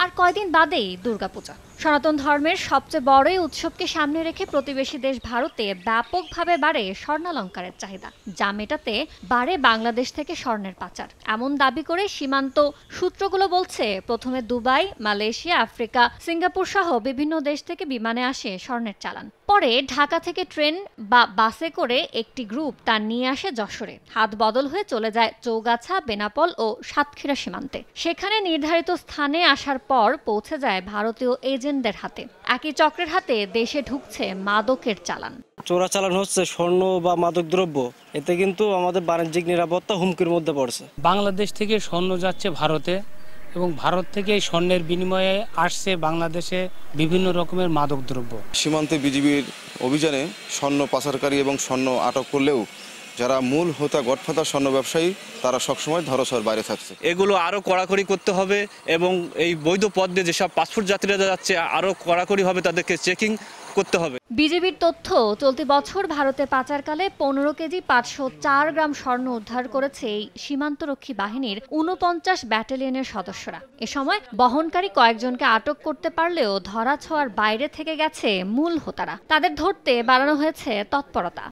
আর কয়দিন বাদেই দুর্গাপূজা। সনাতন ধর্মের সবচেয়ে বড় এই উৎসবকে সামনে রেখে প্রতিবেশী দেশ ভারতে ব্যাপকভাবে বাড়ে স্বর্ণালংকারের চাহিদা, যা মেটাতে বাড়ে বাংলাদেশ থেকে স্বর্ণের পাচার। এমন দাবি করে সীমান্ত সূত্রগুলো বলছে, প্রথমে দুবাই, মালয়েশিয়া, আফ্রিকা, সিঙ্গাপুর সহ বিভিন্ন দেশ থেকে বিমানে আসে স্বর্ণের চালান। পরে ঢাকা থেকে ট্রেন বা বাসে করে একটি গ্রুপ তা নিয়ে আসে যশোরে। হাত বদল হয়ে চলে যায় চৌগাছা, বেনাপোল ও সাতক্ষীরা সীমান্তে। সেখানে নির্ধারিত স্থানে আসার পর পৌঁছে যায় ভারতীয় এজেন্টদের হাতে। একই চক্রের হাতে দেশে ঢুকছে মাদকের চালান। চোরাচালান হচ্ছে স্বর্ণ বা মাদকদ্রব্য, এতে কিন্তু আমাদের বাণিজ্যিক নিরাপত্তা হুমকির মধ্যে পড়ছে। বাংলাদেশ থেকে স্বর্ণ যাচ্ছে ভারতে এবং ভারত থেকে স্বর্ণের বিনিময়ে আসছে বাংলাদেশে বিভিন্ন রকমের মাদকদ্রব্য। সীমান্তে বিজিবির অভিযানে স্বর্ণ পাচারকারী এবং স্বর্ণ আটক করলেও যারা মূল হোতা গডফাদার স্বর্ণ ব্যবসায়ী তারা সবসময় ধরাছোঁয়ার বাইরে থাকছে। এগুলো আরও কড়াকড়ি করতে হবে এবং এই বৈধ পথ দিয়ে যেসব পাসপোর্ট যাত্রীরা যাচ্ছে আরও কড়াকড়ি হবে, তাদেরকে চেকিং করতে হবে। বিজেপির তথ্য, চলতি বছর ভারতে পাচারকালে 15 কেজি 504 গ্রাম স্বর্ণ উদ্ধার করেছে এই সীমান্তরক্ষী বাহিনীর 49 ব্যাটালিয়নের সদস্যরা। এ সময় বহনকারী কয়েকজনকে আটক করতে পারলেও ধরাছোঁয়ার বাইরে থেকে গেছে মূল হোতারা। তাদের ধরতে বাড়ানো হয়েছে তৎপরতা।